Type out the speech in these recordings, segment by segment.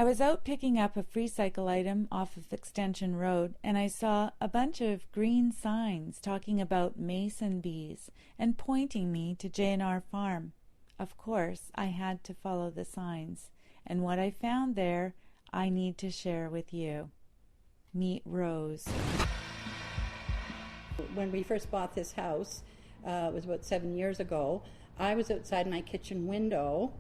I was out picking up a free cycle item off of Extension Road, and I saw a bunch of green signs talking about mason bees and pointing me to J&R Farm. Of course, I had to follow the signs, and what I found there, I need to share with you. Meet Rose. When we first bought this house, it was about 7 years ago, I was outside my kitchen window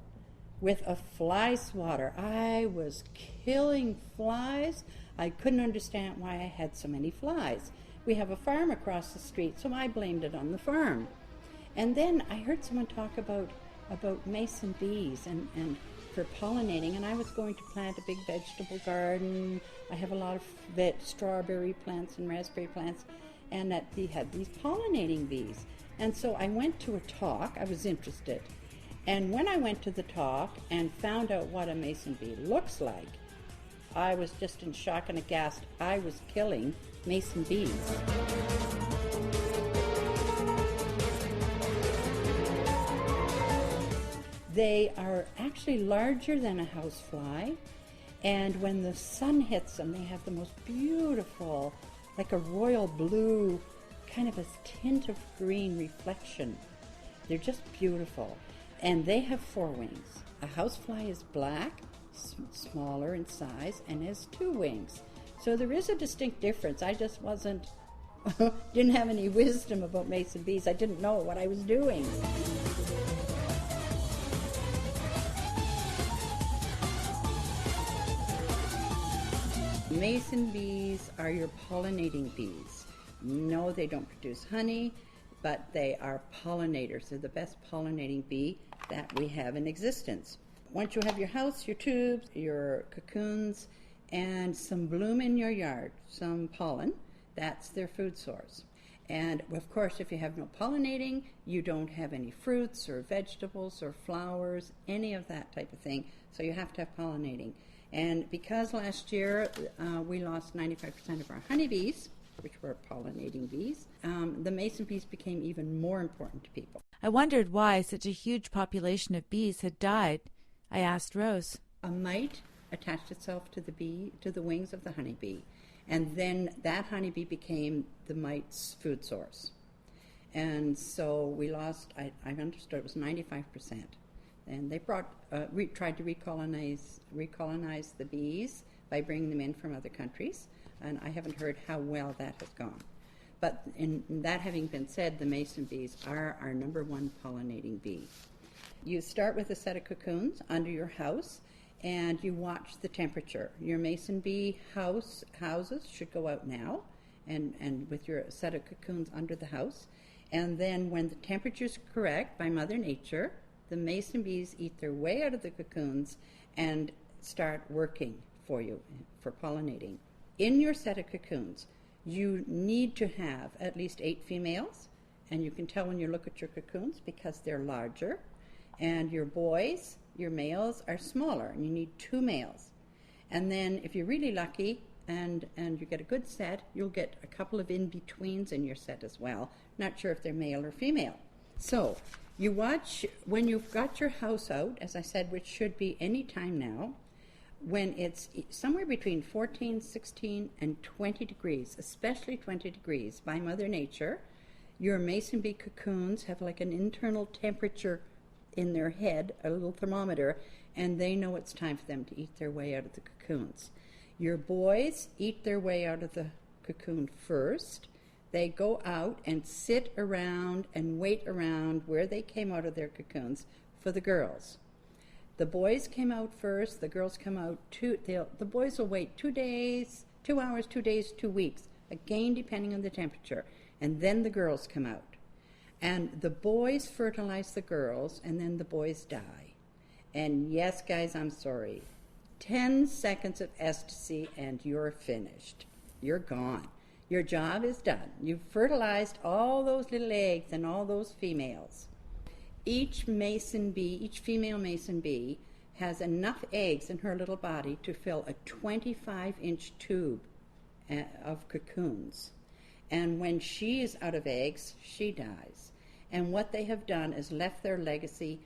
with a fly swatter. I was killing flies. I couldn't understand why I had so many flies. We have a farm across the street, so I blamed it on the farm. And then I heard someone talk about mason bees and for pollinating, and I was going to plant a big vegetable garden. I have a lot of strawberry plants and raspberry plants, and that they had these pollinating bees. And so I went to a talk. I was interested. And when I went to the talk and found out what a mason bee looks like, I was just in shock and aghast. I was killing mason bees. They are actually larger than a housefly, and when the sun hits them, they have the most beautiful, like a royal blue, kind of a tint of green reflection. They're just beautiful. And they have 4 wings. A housefly is black, smaller in size, and has 2 wings. So there is a distinct difference. I just didn't have any wisdom about mason bees. I didn't know what I was doing. Mason bees are your pollinating bees. No, they don't produce honey, but they are pollinators. They're the best pollinating bee that we have in existence. Once you have your house, your tubes, your cocoons, and some bloom in your yard, some pollen, that's their food source. And of course, if you have no pollinating, you don't have any fruits or vegetables or flowers, any of that type of thing. So you have to have pollinating. And because last year we lost 95% of our honeybees, which were pollinating bees, the mason bees became even more important to people. I wondered why such a huge population of bees had died. I asked Rose. A mite attached itself to the wings of the honeybee, and then that honeybee became the mite's food source. And so we lost, I understood it was 95%. And they tried to recolonize the bees by bringing them in from other countries, and I haven't heard how well that has gone. But in that having been said, the mason bees are our number 1 pollinating bee. You start with a set of cocoons under your house, and you watch the temperature. Your mason bee houses should go out now, and with your set of cocoons under the house. And then when the temperature is correct by Mother Nature, the mason bees eat their way out of the cocoons and start working for you for pollinating. In your set of cocoons, you need to have at least 8 females, and you can tell when you look at your cocoons because they're larger. And your boys, your males, are smaller, and you need 2 males. And then if you're really lucky and you get a good set, you'll get a couple of in-betweens in your set as well. Not sure if they're male or female. So you watch when you've got your house out, as I said, which should be any time now, when it's somewhere between 14, 16, and 20 degrees, especially 20 degrees by Mother Nature, your mason bee cocoons have like an internal temperature in their head, a little thermometer, and they know it's time for them to eat their way out of the cocoons. Your boys eat their way out of the cocoon first. They go out and sit around and wait around where they came out of their cocoons for the girls. The boys came out first, the girls come out the boys will wait 2 days, 2 hours, 2 days, 2 weeks, again depending on the temperature, and then the girls come out. And the boys fertilize the girls, and then the boys die. And yes, guys, I'm sorry. 10 seconds of ecstasy and you're finished. You're gone. Your job is done. You've fertilized all those little eggs and all those females. Each female mason bee has enough eggs in her little body to fill a 25-inch tube of cocoons. And when she is out of eggs, she dies. And what they have done is left their legacy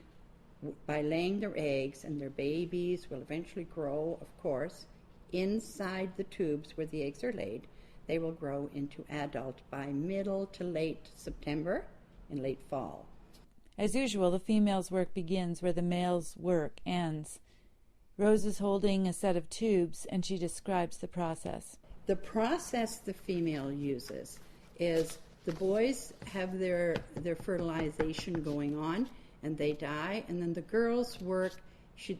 by laying their eggs, and their babies will eventually grow, of course, inside the tubes where the eggs are laid. They will grow into adult by middle to late September and late fall. As usual, the female's work begins where the male's work ends. Rose is holding a set of tubes, and she describes the process. The process the female uses is the boys have their fertilization going on, and they die, and then the girls work.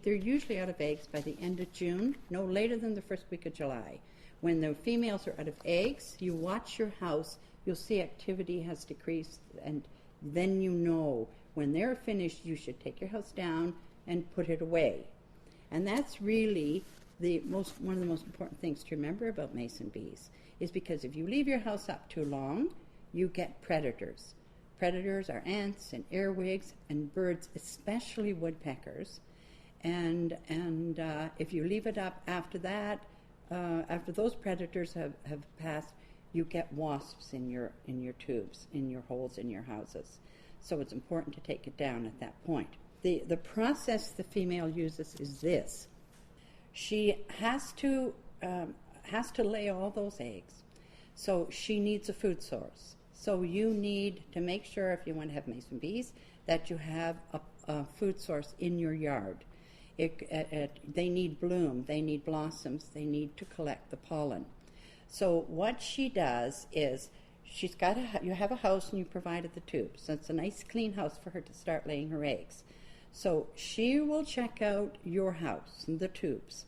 They're usually out of eggs by the end of June, no later than the first week of July. When the females are out of eggs, you watch your house, you'll see activity has decreased, and then you know when they're finished, you should take your house down and put it away. And that's really one of the most important things to remember about mason bees, is because if you leave your house up too long, you get predators. Predators are ants and earwigs and birds, especially woodpeckers. And if you leave it up after that, after those predators have passed, you get wasps in your tubes, in your holes in your houses. So it's important to take it down at that point. The process the female uses is this. She has to lay all those eggs. So she needs a food source. So you need to make sure, if you want to have mason bees, that you have a food source in your yard. They need bloom, they need blossoms, they need to collect the pollen. So what she does is, you have a house and you provided the tubes. So it's a nice clean house for her to start laying her eggs. So she will check out your house and the tubes,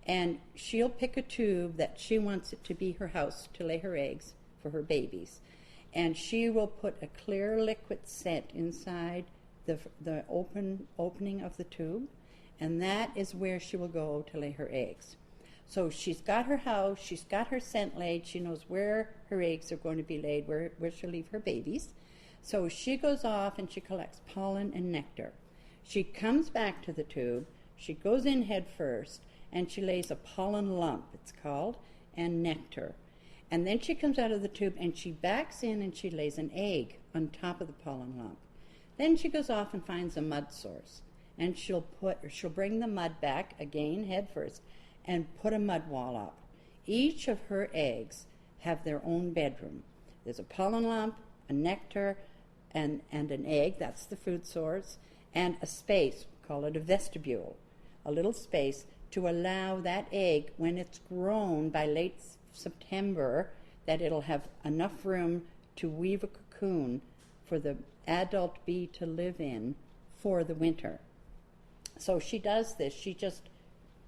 and she'll pick a tube that she wants it to be her house to lay her eggs for her babies. And she will put a clear liquid scent inside the opening of the tube, and that is where she will go to lay her eggs. So she's got her house, she's got her scent laid, she knows where her eggs are going to be laid, where she'll leave her babies. So she goes off and she collects pollen and nectar. She comes back to the tube, she goes in head first, and she lays a pollen lump, it's called, and nectar. And then she comes out of the tube and she backs in and she lays an egg on top of the pollen lump. Then she goes off and finds a mud source, and she'll bring the mud back again head first and put a mud wall up. Each of her eggs have their own bedroom. There's a pollen lump, a nectar, and an egg, that's the food source, and a space, call it a vestibule, a little space to allow that egg, when it's grown by late September, that it'll have enough room to weave a cocoon for the adult bee to live in for the winter. So she does this. She just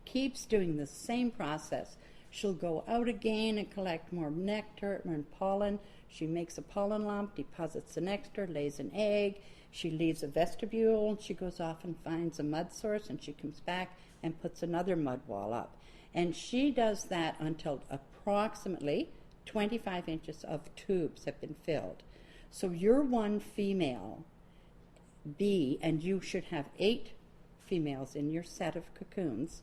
keeps doing the same process. She'll go out again and collect more nectar and pollen. She makes a pollen lump, deposits the nectar, lays an egg. She leaves a vestibule, and she goes off and finds a mud source, and she comes back and puts another mud wall up. And she does that until approximately 25 inches of tubes have been filled. So you're one female bee, and you should have 8 females in your set of cocoons.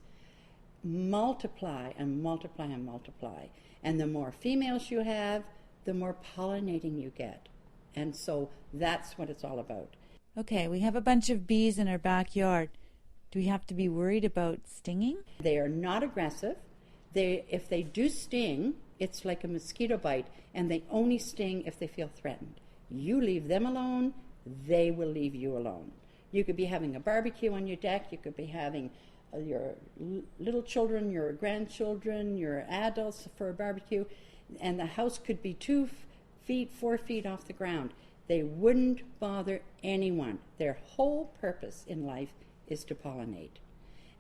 Multiply and multiply and multiply. And the more females you have, the more pollinating you get. And so that's what it's all about. Okay, we have a bunch of bees in our backyard. Do we have to be worried about stinging? They are not aggressive. If they do sting, it's like a mosquito bite, and they only sting if they feel threatened. You leave them alone, they will leave you alone. You could be having a barbecue on your deck, you could be having your little children, your grandchildren, your adults for a barbecue, and the house could be 2 feet, 4 feet off the ground. They wouldn't bother anyone. Their whole purpose in life is to pollinate.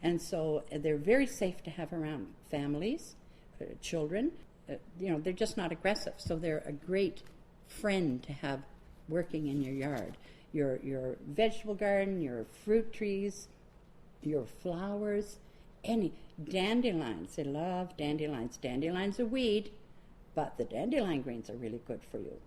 And so they're very safe to have around families, children. They're just not aggressive. So they're a great friend to have working in your yard. Your vegetable garden, your fruit trees, your flowers, any dandelions. They love dandelions. Dandelion's a weed, but the dandelion greens are really good for you.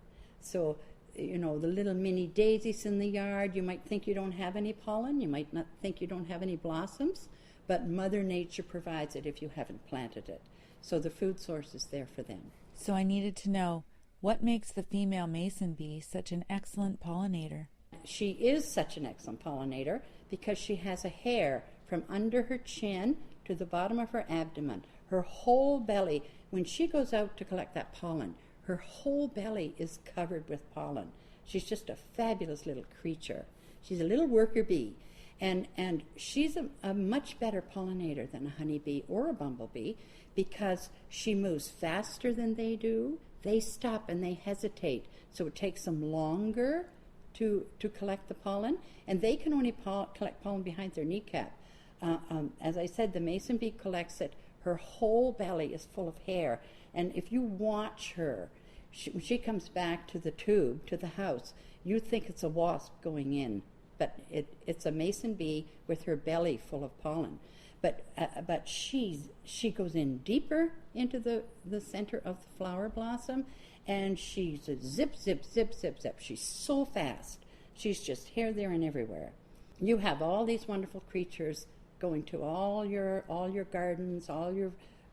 So, the little mini daisies in the yard, you might think you don't have any pollen, you might not think you don't have any blossoms, but Mother Nature provides it if you haven't planted it. So the food source is there for them. So I needed to know, what makes the female mason bee such an excellent pollinator? she is such an excellent pollinator because she has a hair from under her chin to the bottom of her abdomen. Her whole belly, when she goes out to collect that pollen, her whole belly is covered with pollen. She's just a fabulous little creature. She's a little worker bee. And she's a much better pollinator than a honeybee or a bumblebee because she moves faster than they do. They stop and they hesitate, so it takes them longer to collect the pollen, and they can only collect pollen behind their kneecap. As I said, the mason bee collects it. Her whole belly is full of hair, and if you watch her, when she comes back to the tube, to the house, you think it's a wasp going in, but it's a mason bee with her belly full of pollen. But she goes in deeper into the center of the flower blossom, and she's a zip, zip, zip, zip, zip. She's so fast. She's just here, there, and everywhere. You have all these wonderful creatures going to all your gardens, all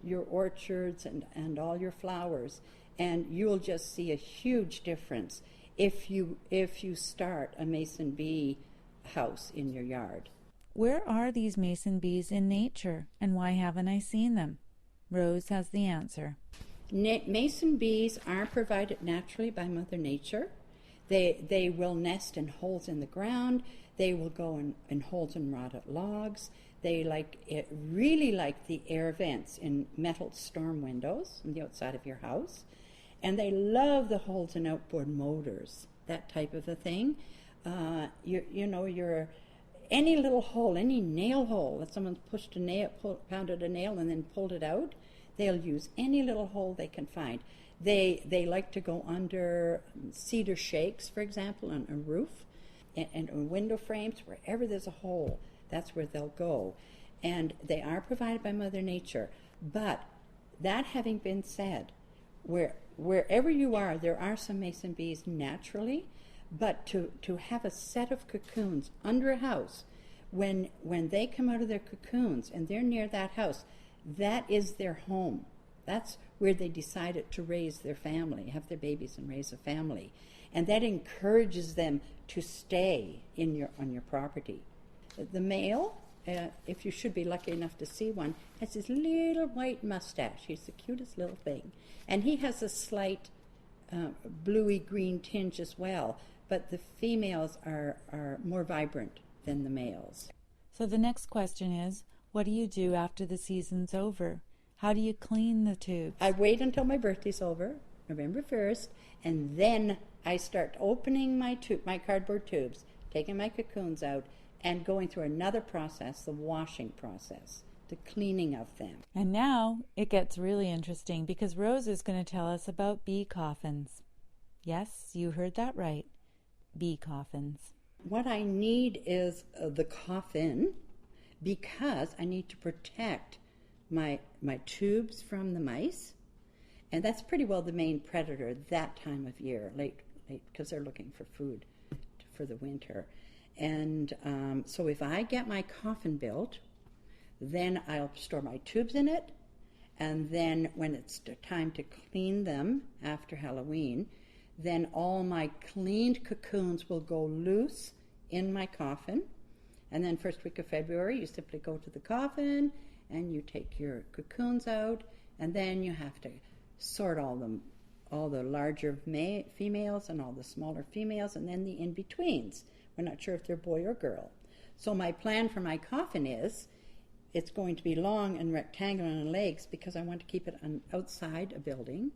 your orchards, and all your flowers, and you'll just see a huge difference if you start a mason bee house in your yard. Where are these mason bees in nature, and why haven't I seen them? Rose has the answer. Mason bees are provided naturally by Mother Nature. They will nest in holes in the ground. They will go in holes in rotted logs. They really like the air vents in metal storm windows on the outside of your house. And they love the holes in outboard motors, that type of a thing. Any little hole, any nail hole that someone's pounded a nail and then pulled it out, they'll use any little hole they can find. They like to go under cedar shakes, for example, on a roof, and window frames, wherever there's a hole, that's where they'll go. And they are provided by Mother Nature. But that having been said, wherever you are, there are some mason bees naturally. But to have a set of cocoons under a house, when they come out of their cocoons and they're near that house, that is their home. That's where they decided to raise their family, have their babies and raise a family. And that encourages them to stay on your property. The male, if you should be lucky enough to see one, has this little white mustache. He's the cutest little thing. And he has a slight bluey-green tinge as well. But the females are more vibrant than the males. So the next question is, what do you do after the season's over? How do you clean the tubes? I wait until my birthday's over, November 1st, and then I start opening my cardboard tubes, taking my cocoons out, and going through another process, the washing process, the cleaning of them. And now it gets really interesting because Rose is going to tell us about bee coffins. Yes, you heard that right. Bee coffins. What I need is the coffin because I need to protect my tubes from the mice, and that's pretty well the main predator that time of year, late because they're looking for food for the winter. And so if I get my coffin built, then I'll store my tubes in it, and then when it's time to clean them after Halloween, then all my cleaned cocoons will go loose in my coffin. And then first week of February, you simply go to the coffin and you take your cocoons out, and then you have to sort all the larger females and all the smaller females, and then the in-betweens. We're not sure if they're boy or girl. So my plan for my coffin is it's going to be long and rectangular on legs because I want to keep it outside a building,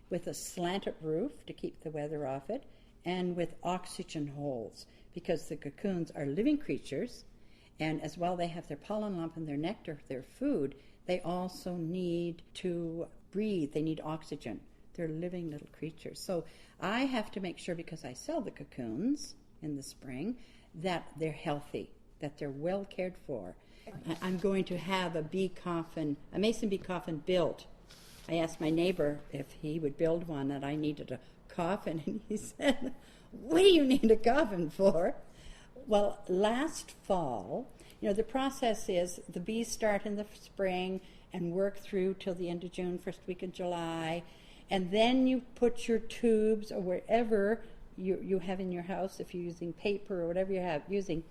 with a slanted roof to keep the weather off it, and with oxygen holes, because the cocoons are living creatures, and as well they have their pollen lump and their nectar, their food, they also need to breathe. They need oxygen. They're living little creatures. So I have to make sure, because I sell the cocoons in the spring, that they're healthy, that they're well cared for. I'm going to have a mason bee coffin built. I asked my neighbor if he would build one, that I needed a coffin, and he said, "What do you need a coffin for?" Well, last fall, the process is the bees start in the spring and work through till the end of June, first week of July, and then you put your tubes or wherever you have in your house, if you're using paper or whatever you have using,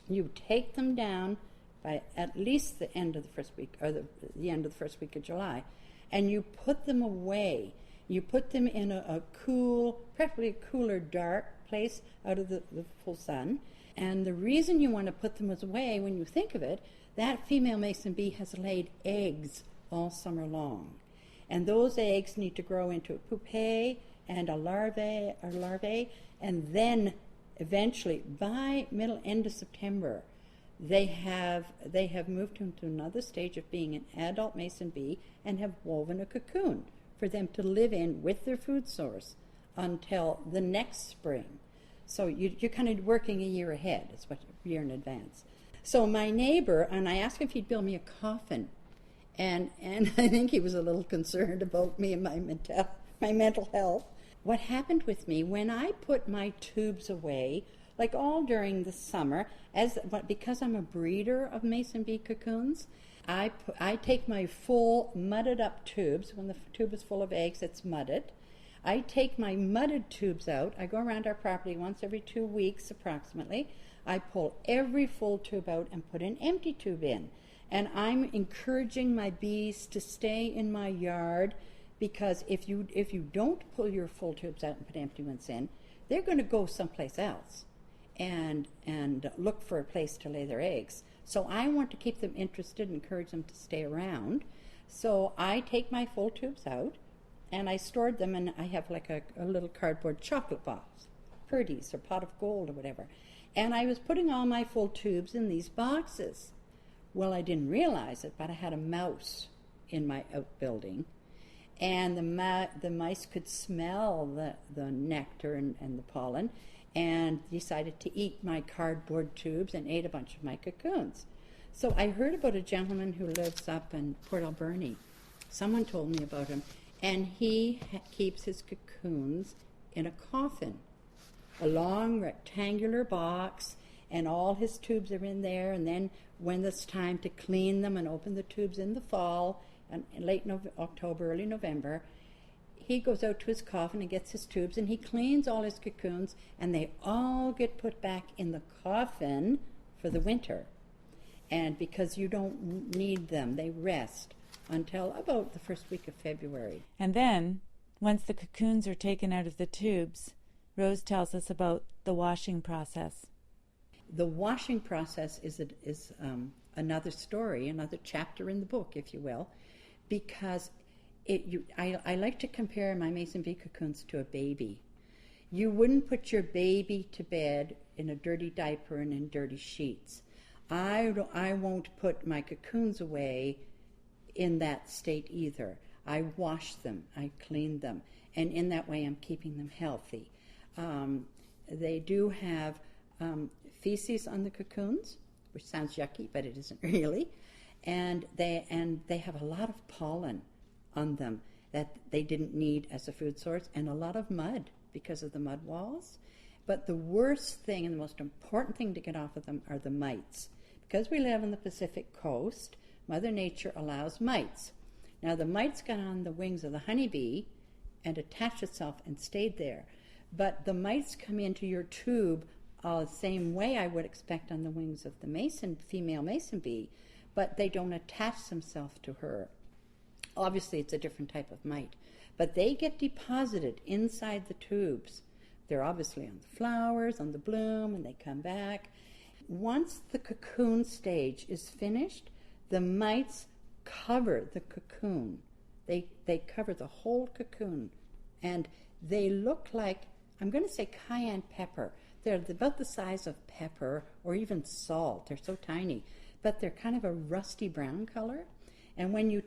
you take them down by at least the end of the first week, or the end of the first week of July, and you put them away. You put them in a cool, preferably a cooler, dark place out of the full sun. And the reason you want to put them away, when you think of it, that female mason bee has laid eggs all summer long. And those eggs need to grow into a pupae and a larvae, and then eventually, by end of September, they have moved into another stage of being an adult mason bee and have woven a cocoon for them to live in with their food source until the next spring. So you're kind of working a year ahead, it's what a year in advance. So my neighbor, and I asked him if he'd build me a coffin, and I think he was a little concerned about me and my mental health. What happened with me when I put my tubes away, like all during the summer, because I'm a breeder of mason bee cocoons, I take my full mudded up tubes. When the tube is full of eggs, it's mudded. I take my mudded tubes out. I go around our property once every 2 weeks approximately. I pull every full tube out and put an empty tube in. And I'm encouraging my bees to stay in my yard, because if you don't pull your full tubes out and put empty ones in, they're going to go someplace else and look for a place to lay their eggs. So I want to keep them interested and encourage them to stay around. So I take my full tubes out and I stored them, and I have like a little cardboard chocolate box, Purdy's or Pot of Gold or whatever. And I was putting all my full tubes in these boxes. Well, I didn't realize it, but I had a mouse in my outbuilding, and the mice could smell the nectar and the pollen, and decided to eat my cardboard tubes and ate a bunch of my cocoons. So I heard about a gentleman who lives up in Port Alberni. Someone told me about him, and he keeps his cocoons in a coffin, a long rectangular box, and all his tubes are in there. And then when it's time to clean them and open the tubes in the fall, and late October, early November, he goes out to his coffin and gets his tubes, and he cleans all his cocoons, and they all get put back in the coffin for the winter. And because you don't need them, they rest until about the first week of February. And then, once the cocoons are taken out of the tubes, Rose tells us about the washing process. The washing process is another story, another chapter in the book, if you will, because I like to compare my mason bee cocoons to a baby. You wouldn't put your baby to bed in a dirty diaper and in dirty sheets. I won't put my cocoons away in that state either. I wash them, I clean them, and in that way I'm keeping them healthy. They do have feces on the cocoons, which sounds yucky, but it isn't really. And they have a lot of pollen on them that they didn't need as a food source, and a lot of mud because of the mud walls. But the worst thing and the most important thing to get off of them are the mites. Because we live on the Pacific coast, Mother Nature allows mites. Now the mites got on the wings of the honeybee and attached itself and stayed there. But the mites come into your tube the same way I would expect on the wings of the female mason bee, but they don't attach themselves to her. Obviously, it's a different type of mite, but they get deposited inside the tubes. They're obviously on the flowers, on the bloom, and they come back. Once the cocoon stage is finished, the mites cover the cocoon. They cover the whole cocoon, and they look like, I'm going to say cayenne pepper. They're about the size of pepper or even salt. They're so tiny, but they're kind of a rusty brown color. And when you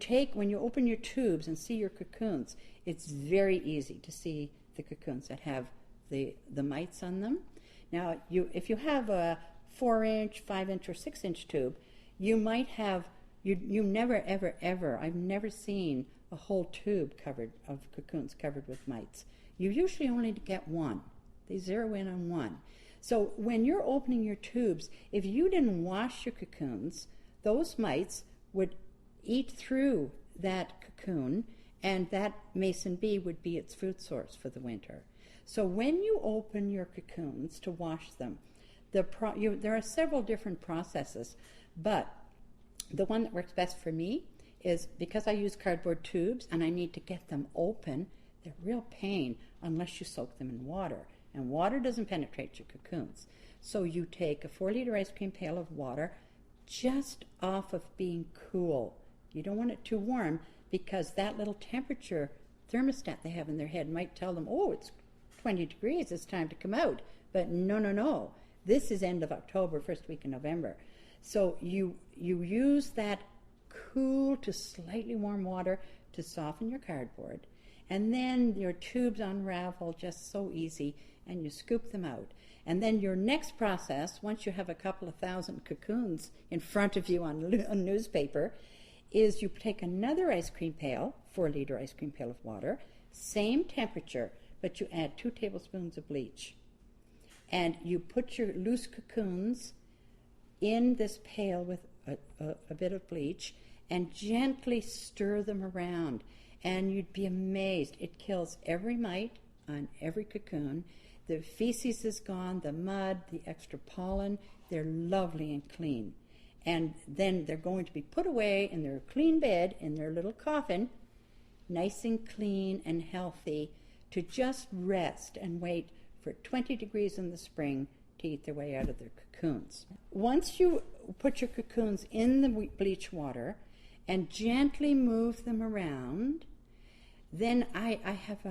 open your tubes and see your cocoons, it's very easy to see the cocoons that have the mites on them. Now, if you have a 4-inch, 5-inch, or 6-inch tube, you might have, you never, ever, I've never seen a whole tube of cocoons covered with mites. You usually only get one. They zero in on one. So when you're opening your tubes, if you didn't wash your cocoons, those mites would eat through that cocoon And that mason bee would be its food source for the winter. So when you open your cocoons to wash them, there are several different processes, but the one that works best for me is, because I use cardboard tubes and I need to get them open, they're real pain unless you soak them in water. And water doesn't penetrate your cocoons. So you take a 4-liter ice cream pail of water just off of being cool. You don't want it too warm, because that little temperature thermostat they have in their head might tell them, oh, it's 20 degrees, it's time to come out. But no. This is end of October, first week in November. So you use that cool to slightly warm water to soften your cardboard. And then your tubes unravel just so easy, and you scoop them out. And then your next process, once you have a couple of thousand cocoons in front of you on newspaper, is you take another ice cream pail, 4-liter ice cream pail of water, same temperature, but you add 2 tablespoons of bleach. And you put your loose cocoons in this pail with a bit of bleach and gently stir them around. And you'd be amazed. It kills every mite on every cocoon. The feces is gone, the mud, the extra pollen. They're lovely and clean. And then they're going to be put away in their clean bed, in their little coffin, nice and clean and healthy, to just rest and wait for 20 degrees in the spring to eat their way out of their cocoons. Once you put your cocoons in the bleach water and gently move them around, then I have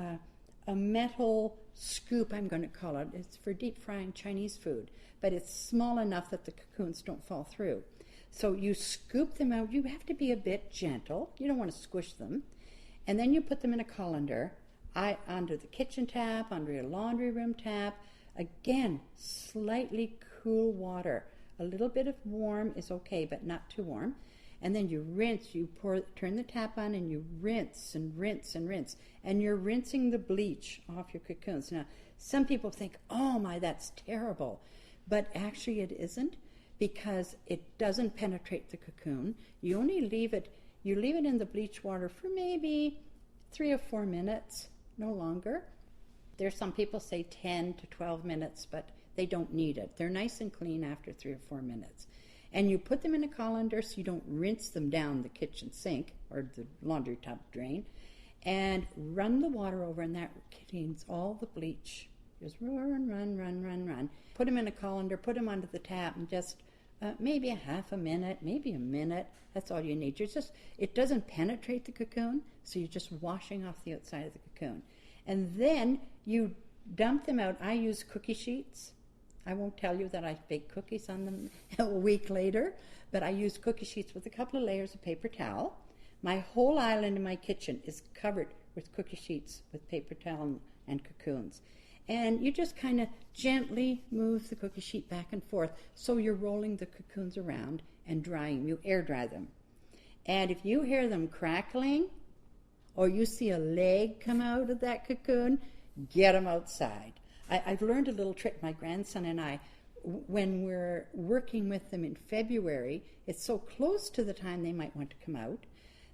a metal scoop, I'm going to call it. It's for deep frying Chinese food, but it's small enough that the cocoons don't fall through. So you scoop them out. You have to be a bit gentle. You don't want to squish them. And then you put them in a colander, under the kitchen tap, under your laundry room tap. Again, slightly cool water. A little bit of warm is okay, but not too warm. And then you rinse, turn the tap on, and you rinse and rinse and rinse. And you're rinsing the bleach off your cocoons. Now, some people think, oh my, that's terrible. But actually it isn't, because it doesn't penetrate the cocoon. You only leave it in the bleach water for maybe 3 or 4 minutes, no longer. There's some people say 10 to 12 minutes, but they don't need it. They're nice and clean after 3 or 4 minutes. And you put them in a colander so you don't rinse them down the kitchen sink or the laundry tub drain, and run the water over, and that cleans all the bleach. Just run. Put them in a colander, put them under the tap, and just maybe a half a minute, maybe a minute. That's all you need. It doesn't penetrate the cocoon, so you're just washing off the outside of the cocoon. And then you dump them out. I use cookie sheets. I won't tell you that I bake cookies on them a week later, but I use cookie sheets with a couple of layers of paper towel. My whole island in my kitchen is covered with cookie sheets with paper towel and cocoons. And you just kind of gently move the cookie sheet back and forth, so you're rolling the cocoons around and drying. You air dry them. And if you hear them crackling, or you see a leg come out of that cocoon, get them outside. I've learned a little trick, my grandson and I, when we're working with them in February, it's so close to the time they might want to come out,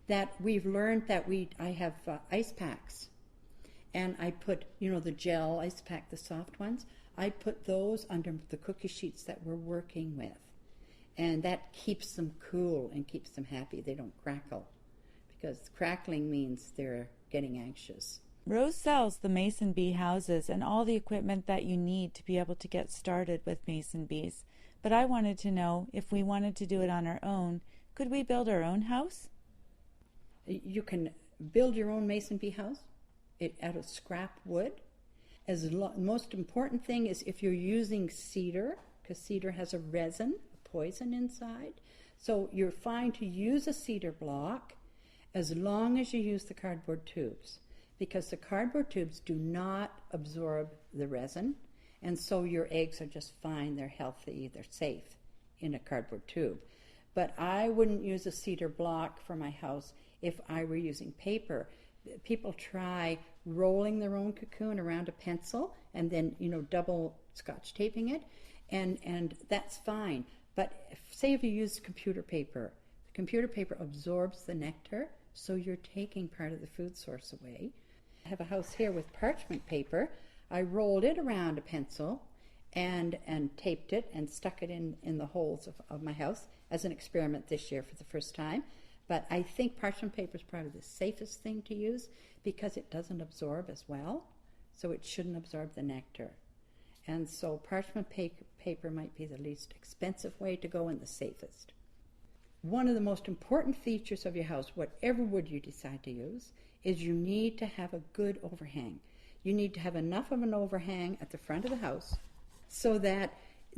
that we've learned that I have ice packs. And I put, the gel ice pack, the soft ones, I put those under the cookie sheets that we're working with. And that keeps them cool and keeps them happy. They don't crackle, because crackling means they're getting anxious. Rose sells the Mason Bee houses and all the equipment that you need to be able to get started with Mason Bees. But I wanted to know, if we wanted to do it on our own, could we build our own house? You can build your own Mason Bee house out of scrap wood. Most important thing is if you're using cedar, because cedar has a resin, a poison inside. So you're fine to use a cedar block as long as you use the cardboard tubes, because the cardboard tubes do not absorb the resin, and so your eggs are just fine, they're healthy, they're safe in a cardboard tube. But I wouldn't use a cedar block for my house if I were using paper. People try rolling their own cocoon around a pencil and then, double Scotch taping it, and that's fine. But say if you use computer paper absorbs the nectar so you're taking part of the food source away. I have a house here with parchment paper. I rolled it around a pencil and taped it and stuck it in the holes of my house as an experiment this year for the first time. But I think parchment paper is probably the safest thing to use because it doesn't absorb as well, so it shouldn't absorb the nectar. And so parchment paper might be the least expensive way to go and the safest. One of the most important features of your house, whatever wood you decide to use, is you need to have a good overhang. You need to have enough of an overhang at the front of the house so that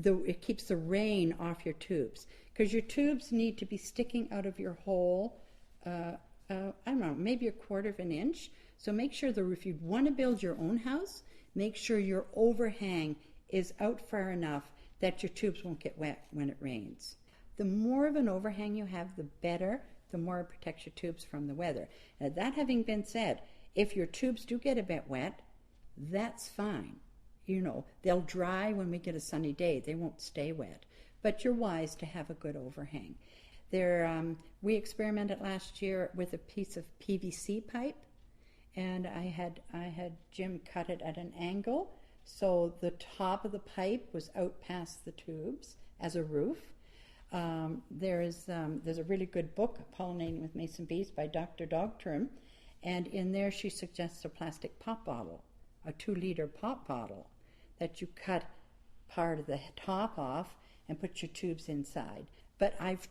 it keeps the rain off your tubes. Because your tubes need to be sticking out of your hole, I don't know, maybe 1/4 of an inch. So make sure that if you want to build your own house, make sure your overhang is out far enough that your tubes won't get wet when it rains. The more of an overhang you have, the better, the more it protects your tubes from the weather. Now, that having been said, if your tubes do get a bit wet, that's fine. You know, they'll dry when we get a sunny day. They won't stay wet. But you're wise to have a good overhang. We experimented last year with a piece of PVC pipe, and I had Jim cut it at an angle, so the top of the pipe was out past the tubes as a roof. There's a really good book, Pollinating with Mason Bees, by Dr. Dogterm, and in there she suggests a plastic pop bottle, a 2-liter pop bottle, that you cut part of the top off and put your tubes inside. But I've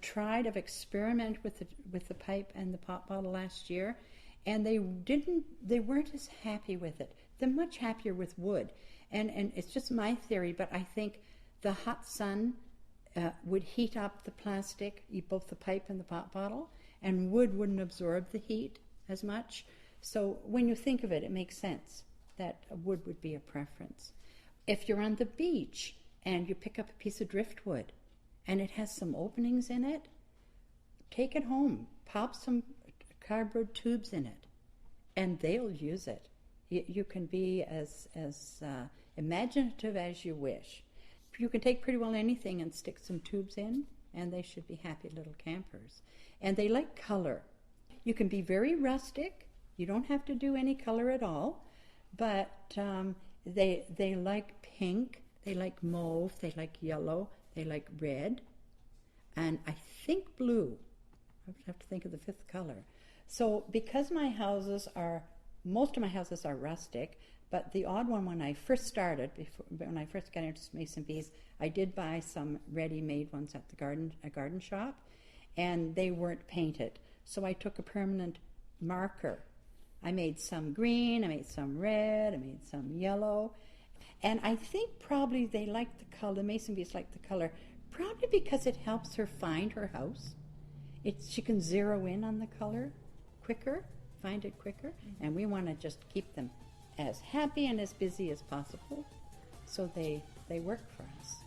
experimented with the pipe and the pop bottle last year, and they weren't as happy with it. They're much happier with wood, and it's just my theory, but I think the hot sun would heat up the plastic, both the pipe and the pop bottle, and wood wouldn't absorb the heat as much. So when you think of it, it makes sense that wood would be a preference. If you're on the beach and you pick up a piece of driftwood and it has some openings in it, take it home, pop some cardboard tubes in it, and they'll use it. You can be as imaginative as you wish. You can take pretty well anything and stick some tubes in, and they should be happy little campers. And they like color. You can be very rustic. You don't have to do any color at all, but they like pink, they like mauve, they like yellow, they like red, and I think blue. I would have to think of the 5th color. So because most of my houses are rustic, but the odd one when I first started, when I first got into Mason Bees, I did buy some ready-made ones at a garden shop, and they weren't painted. So I took a permanent marker. I made some green, I made some red, I made some yellow, and I think probably they like the color, the Mason Bees like the color, probably because it helps her find her house. She can zero in on the color quicker, find it quicker, and we want to just keep them as happy and as busy as possible, so they work for us.